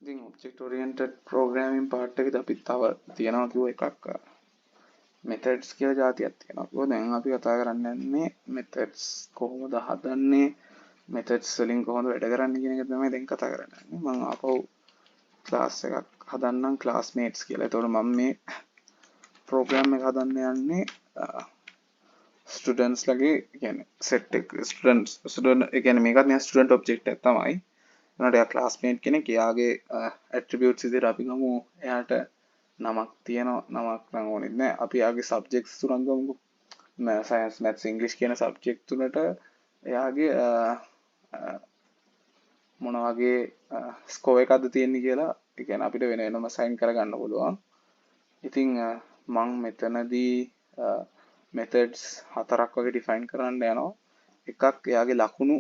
ඉතින් object oriented programming part එකේදී අපි තව තියනවා කිව්ව එකක් methods කියලා જાතියක් තියෙනවා. ඒක දැන් අපි කතා කරන්න යන්නේ methods කොහොමද හදන්නේ, methods වලින් කොහොමද වැඩ කරන්නේ කියන එක තමයි දැන් කතා කරන්න යන්නේ. මම ආපහු class එකක් හදන්නම් classmates කියලා. ඒතකොට මම මේ program එක හදන්න යන්නේ students ලගේ කියන්නේ set එක student ඒ කියන්නේ මේකත් නිකන් student object එකක් තමයි. එනකොට එයා classmate කෙනෙක්. එයාගේ attributes විදිහට අපි ගමු එයාට නමක් තියෙනවා. නමක් නම් ඕනෙත් නෑ. අපි එයාගේ subjects තුනක් ගමුකෝ. science maths english කියන subject තුනට එයාගේ මොන වගේ score එකක්ද තියෙන්නේ කියලා ඒ කියන්නේ අපිට වෙන වෙනම assign කරගන්න පුළුවන්. ඉතින් මම මෙතනදී methods හතරක් වගේ define කරන්න යනවා. එකක් එයාගේ ලකුණු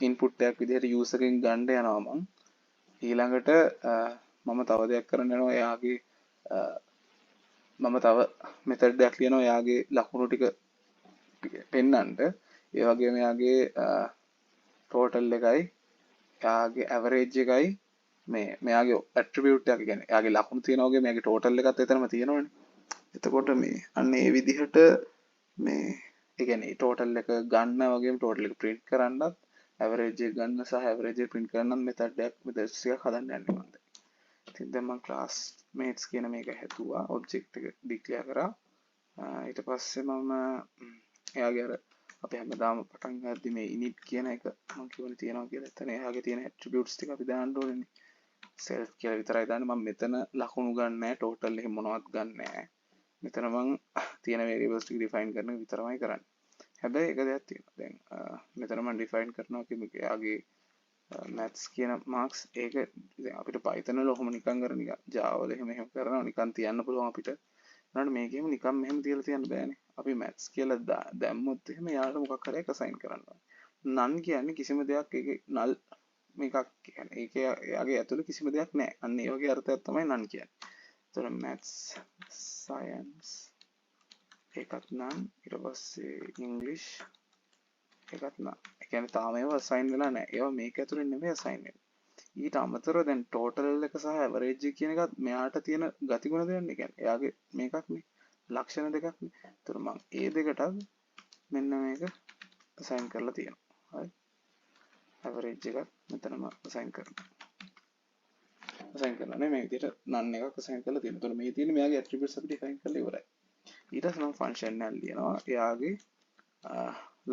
input එකක් විදිහට user එකෙන් ගන්න යනවා මම. ඊළඟට මම තව දෙයක් කරන්න යනවා එයාගේ මම තව method එකක් ලියනවා එයාගේ ලකුණු ටික පෙන්නන්න. ඒ වගේම එයාගේ total එකයි එයාගේ average එකයි මෙයාගේ attribute එක කියන්නේ එයාගේ ලකුණු තියෙනවා වගේ මෙයාගේ total එකත් එතනම තියෙනවනේ. එතකොට මේ අන්න ඒ විදිහට මේ ඒ කියන්නේ total එක ගන්න වගේම total එක print කරන්නත් average එක ගන්න සහ average එක print කරන්නත් method methods එකක් හදන්න යන්නේ මම දැන්. ඉතින් දැන් මම classmates කියන මේක හැදුවා object එක declare කරා. ඊට පස්සේ මම එයාගේ අර අපි හැමදාම පටන් ගද්දි මේ init කියන එක මම කියවනේ තියනවා කියලා. එතන එයාගේ තියෙන attributes ටික අපි දාන්න ඕනේ. self කියලා විතරයි දාන්නේ. මම මෙතන ලකුණු ගන්න නැහැ. total එහෙම මොනවත් ගන්න නැහැ. මෙතන මම තියෙන variables ටික define කරන එක විතරමයි කරන්නේ. හැබැයි එක දෙයක් තියෙනවා. දැන් මෙතන මම define කරනවා කිව්වේ එයාගේ maths කියන marks ඒක දැන් අපිට Python වල ඔහොම නිකන් කර නිකන් Java වල එහෙම කරනවා නිකන් තියන්න පුළුවන් අපිට. ඊළඟට මේකෙම නිකන් මෙහෙම තියලා තියන්න බෑනේ. අපි maths කියලා දැම්මොත් එහෙම යාළුවා මොකක් හරි එක assign කරන්න ඕනේ. none කියන්නේ කිසිම දෙයක් ඒකේ null මේකක් කියන්නේ ඒකේ එයාගේ ඇතුළේ කිසිම දෙයක් නැහැ. අන්න ඒ වගේ අර්ථයක් තමයි none කියන්නේ. ඒතර maths science ඒකත් none ඊට පස්සේ english ඒකත් none. ඒ කියන්නේ තාම ඒවා assign වෙලා නැහැ. ඒවා මේක ඇතුළේ නෙමෙයි assign වෙන්නේ. ඊට අමතරව දැන් total එක සහ average එක කියන එකත් මෙයාට තියෙන ගතිගුණ දෙන්නේ. කියන්නේ එයාගේ මේකක් නේ. ලක්ෂණ දෙකක් නේ. ඒතර මම ඒ දෙකටත් මෙන්න මේක assign කරලා තියෙනවා. හරි. average එකත් මෙතනම assign කරනවා. assign කරනවා නේ මේ විදිහට none එකක් assign කරලා තියෙනවා. ඒතර මේ තියෙන්නේ මෙයාගේ attributes අපි define කරලා ඉවරයි. ඊට පස්සේ මම function එකක් ලියනවා. එයාගේ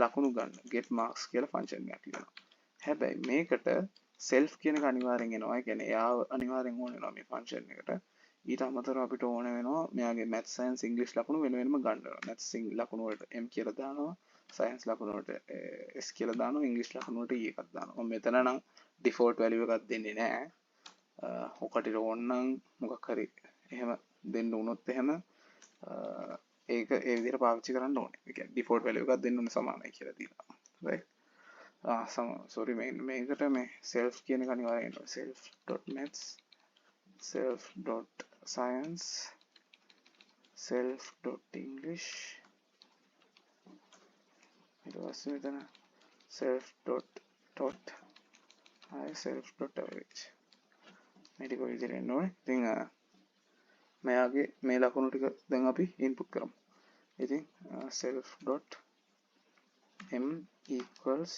ලකුණු ගන්න get marks කියලා function එකක් ලියනවා. හැබැයි මේකට self කියන එක අනිවාර්යෙන් එනවා. ඒ කියන්නේ එයාව අනිවාර්යෙන් ඕන වෙනවා මේ function එකට. ඊට අමතරව අපිට ඕන වෙනවා මෙයාගේ math science english ලකුණු වෙන වෙනම ගන්න වෙනවා. maths ලකුණු වලට m කියලා දානවා. science ලකුණු වලට s කියලා දානවා. english ලකුණු වලට e එකක් දානවා. මම මෙතන නම් default value එකක් දෙන්නේ නැහැ. ඔකට ඕන නම් මොකක් හරි එහෙම දෙන්න උනොත් එහෙම ඒක ඒ විදිහට පාවිච්චි කරන්න ඕනේ. ඒ කියන්නේ default value එකක් දෙන්න ඕනේ සමානයි කියලා දීලා. right sorry මේකට මේ self කියන එක අනිවාර්යෙන් එනවා. self.maths self.science self.english ඊට පස්සේ මෙතන self.average මේ ටික විදිහට එන්න ඕනේ. ඉතින් මෙයාගේ මේ ලකුණු ටික දැන් අපි input කරමු. ඉතින් self.m equals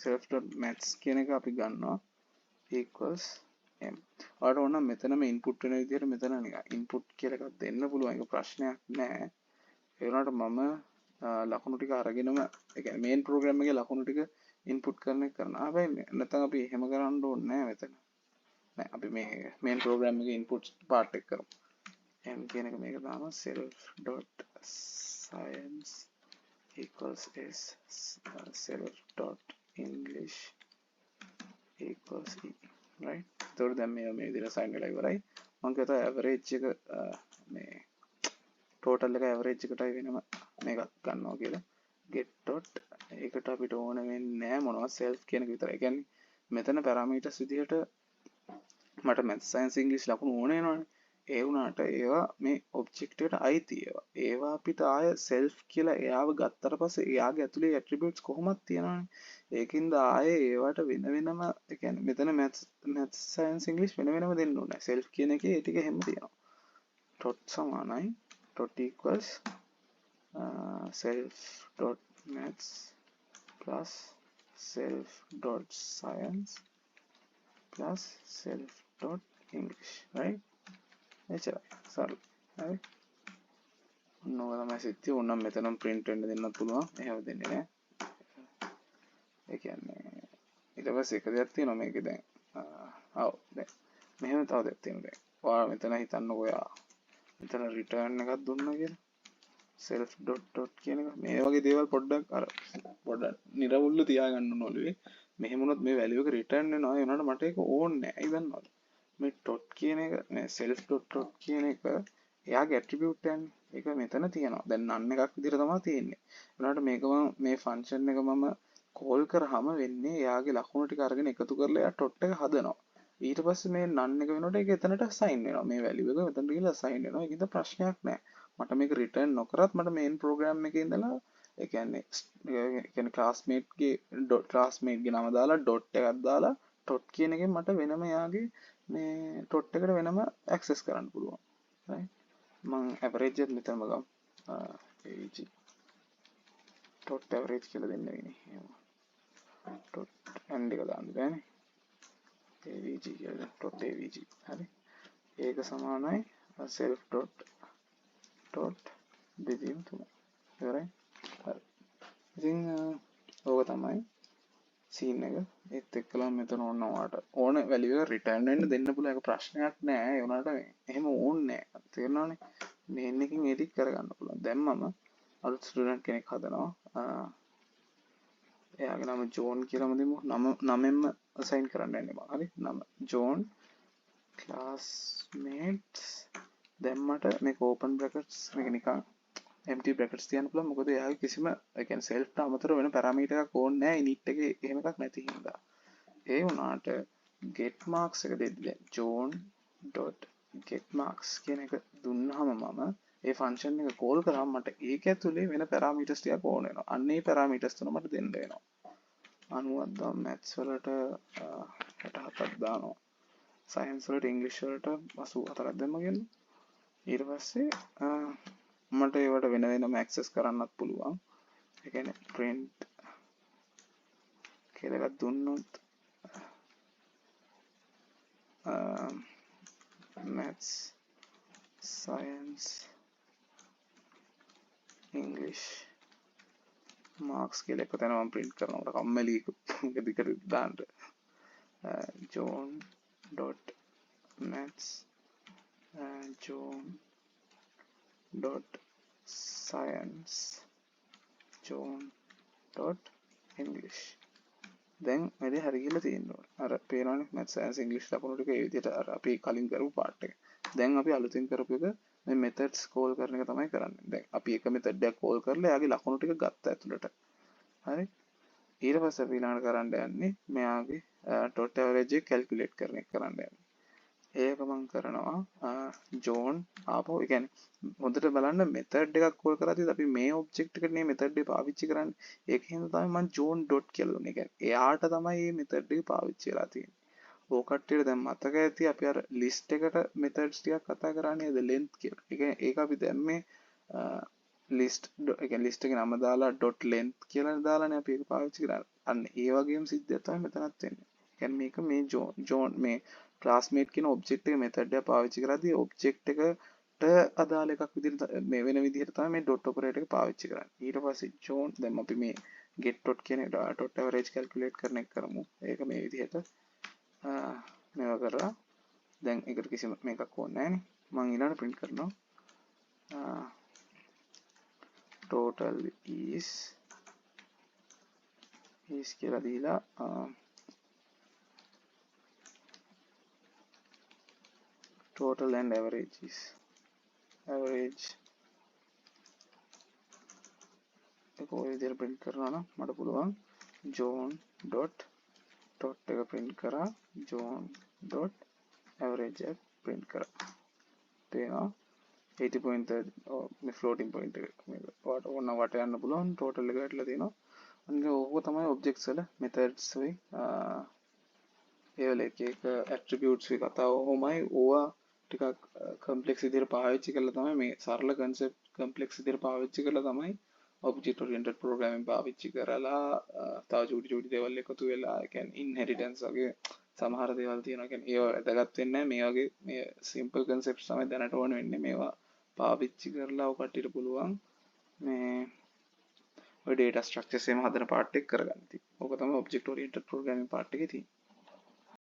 self.maths කියන එක අපි ගන්නවා equals m. ඔයාලට ඕන නම් මෙතනම input වෙන විදිහට මෙතන නිකන් input කියලා එකක් දෙන්න පුළුවන්. ඒක ප්‍රශ්නයක් නෑ. ඒ වුණාට මම ලකුණු ටික අරගෙනම ඒ කියන්නේ main program එකේ ලකුණු ටික input කරන එක කරනවා. හැබැයි නැත්නම් අපි එහෙම කරන්න ඕනේ නෑ මෙතන. නෑ අපි මේ main program එකේ input part එක කරමු. m කියන එක මේක දානවා self.science equals s self.english equals e right. එතකොට දැන් මේ විදිහට assign වෙලා ඉවරයි. මම කියනවා average එක මේ total එක average එකටයි වෙනම මේකක් ගන්නවා කියලා. get dot ඒකට අපිට ඕන වෙන්නේ නැහැ මොනවද self කියන එක විතරයි. ඒ කියන්නේ මෙතන parameters විදිහට මට math science english ලකුණු ඕන වෙනවනේ. ඒ වුණාට ඒවා මේ ඔබ්ජෙක්ට් එකට අයිති ඒවා. ඒවා අපිට ආය self කියලා එයාව ගත්තට පස්සේ එයාගේ ඇතුලේ attributes කොහොමද තියෙනවනේ. ඒකින්ද ආයේ ඒවට වෙන වෙනම ඒ කියන්නේ මෙතන maths science english වෙන වෙනම දෙන්න ඕනේ. self කියන එකේ ඒ ටික හැම තියෙනවා. dot සමානයි dot equals self dot maths plus self dot science plus self dot english, right? එච්චරයි. සරල. හරි. ඔන්න ඔය තමයි සිද්ධිය. ඕනම් මෙතනම් print වෙන්න දෙන්නත් පුළුවන්. එහෙම දෙන්නේ නැහැ. ඒ කියන්නේ ඊට පස්සේ එක දෙයක් තියෙනවා මේකේ දැන්. දැන් මෙහෙම තව දෙයක් තියෙනවා දැන්. ඔයාලා මෙතන හිතන්නකෝ ඔයා මෙතන return එකක් දුන්නා කියලා. self dot dot කියන එක මේ වගේ දේවල් පොඩ්ඩක් නිරවුල්ව තියාගන්න ඕන ඔළුවේ. මෙහෙම වුණොත් මේ value එක return වෙනවා. ඒ වුණාට මට ඒක ඕනේ නැහැ. ඇයි දන්නවද? මේ dot කියන එක මේ self dot dot කියන එක එයාගේ attribute එකනේ. ඒක මෙතන තියෙනවා. දැන් none එකක් විදිහට තමයි තියෙන්නේ. ඒ වුණාට මේක මේ function එක මම call කරාම වෙන්නේ එයාගේ ලකුණු ටික අරගෙන එකතු කරලා එයා dot එක හදනවා. ඊට පස්සේ මේ none එක වෙනකොට ඒක එතනට assign වෙනවා. මේ value එක මෙතනට ගිහලා assign වෙනවා. ඒකින්ද ප්‍රශ්නයක් නැහැ. මට මේක return නොකරත් මට main program එකේ ඉඳලා ඒ කියන්නේ classmate ගේ නම දාලා dot එකක් දාලා dot කියන එකෙන් මට වෙනම යාගේ මේ dot එකට වෙනම access කරන්න පුළුවන්. right? මම average එක මෙතනම ගමු. avg dot average කියලා දෙන්න වෙන්නේ. එහෙම. dot and එක දාන්න බෑනේ. avg කියලා dot avg. හරි. ඒක සමානයි self dot දෙදීම තුන. ඉවරයි. හරි. ඉතින් ඕක තමයි සීන් එක. ඒත් එක්කලා මෙතන ඕන value එක return වෙන්න දෙන්න පුළුවන්. ඒක ප්‍රශ්නයක් නෑ. ඒ වුණාට එහෙම ඕනේ නෑ. තේරෙනවනේ. මේන් එකකින් edit කරගන්න පුළුවන්. දැන් මම අලුත් ස්ටුඩන්ට් කෙනෙක් හදනවා. එයාගේ නම ජෝන් කියලාම දෙමු. නමෙන්ම assign කරන්න යන්නේ මම. හරි. නම ජෝන් classmates දැම්මට මේක open brackets මේක නිකන් empty brackets තියන්න පුළුවන්. මොකද එයාගේ කිසිම ඒ කියන්නේ self ට අමතරව වෙන parameter එකක් ඕනේ නැහැ init එකේ එහෙම එකක් නැති හින්දා. ඒ වුණාට get marks එක දෙද්දි දැන් john.get marks කියන එක දුන්නාම මම ඒ function එක call කරාම මට ඒක ඇතුලේ වෙන parameters ටිකක් ඕන වෙනවා. අන්න ඒ parameters තුන මට දෙන්න වෙනවා. 90ක් දාන්න maths වලට 67ක් දානවා. science වලට english වලට 84ක් දැම්ම කියන්නේ. ඊට පස්සේ මට ඒවට වෙන වෙනම access කරන්නත් පුළුවන්. ඒ කියන්නේ print කියලා එකක් දුන්නොත් maths science english marks කියලා එක තැන මම print කරනවා. කම්මැලි දිගට දාන්න. john.maths john.science john.english දැන් වැඩේ හරි ගිහලා තියෙනවා. අර පේනවනේ maths science english ලකුණු ටික ඒ විදිහට අර අපි කලින් කරපු part එක. දැන් අපි අලුතින් කරපු එක මේ methods call කරන එක තමයි කරන්නේ. දැන් අපි එක method එකක් call කරලා එයාගේ ලකුණු ටික ගත්තා ඇතුළට. හරි. ඊට පස්සේ අපි ඊළඟට කරන්න යන්නේ මෙයාගේ dot average එක calculate කරන එක කරන්න යන්නේ. ඒක මම කරනවා john ආපහු ඒ කියන්නේ හොඳට බලන්න method එකක් call කරද්දී අපි මේ object එකට නේ method එක පාවිච්චි කරන්නේ. ඒකෙන් තමයි මම john dot කියලා දුන්නේ. කියන්නේ එයාට තමයි මේ method එක පාවිච්චි වෙලා තියෙන්නේ. ඕක කට්ටියට දැන් මතක ඇති අපි අර list එකට methods ටිකක් කතා කරා නේද length කියලා. ඒ කියන්නේ ඒක අපි දැම්මේ list ඒ කියන්නේ list එකේ නම දාලා dot length කියලා දාලානේ අපි ඒක පාවිච්චි කරන්නේ. අන්න ඒ වගේම සිද්ධියක් තමයි මෙතනත් වෙන්නේ. කියන්නේ මේක මේ john මේ classmate කියන object එක method එක පාවිච්චි කරද්දී object එකට අදාළ එකක් විදිහට මේ වෙන විදිහට තමයි මේ dot operator එක පාවිච්චි කරන්නේ. ඊට පස්සේ john දැන් අපි මේ get dot කියන dot average calculate කරන එක කරමු. ඒක මේ විදිහට මේවා කරලා දැන් ඒකට කිසිම මේකක් ඕනේ නැහැ නේ. මම ඊළඟට print කරනවා. total is කියලා දීලා total and average is average ඒක ඔය විදිහට print කරනවා නම් මට පුළුවන් john dot එක print කරා john dot average එක print කරා. පේනවා 80.30 මේ ෆ්ලෝටින් පොයින්ට් එක මේක වට ඕන වට යන්න පුළුවන් ටෝටල් එක වැටලා තියෙනවා අනික ඕක තමයි ඔබ්ජෙක්ට්ස් වල මෙතඩ්ස් වෙයි ඒ වල එක එක ඇට්‍රිබියුට්ස් වේ කතාව ඔහොමයි ඕවා ටිකක් කම්ප්ලෙක්ස් විදිහට පාවිච්චි කරලා තමයි මේ සරල කන්සෙප්ට් කම්ප්ලෙක්ස් විදිහට පාවිච්චි කරලා තමයි object oriented programming පාවිච්චි කරලා තව චූටි චූටි දේවල් එකතු වෙලා ඒ කියන්නේ inheritance වගේ සමහර දේවල් තියෙනවා කියන්නේ ඒවා වැදගත් වෙන්නේ නැහැ මේ වගේ මේ simple concepts තමයි දැනට ඕන වෙන්නේ මේවා පාවිච්චි කරලා ඔය කට්ටියට පුළුවන් මේ ඔය data structures එහෙම හදන part එක කරගන්න ඉතින් ඕක තමයි object oriented programming part එකේ තියෙන්නේ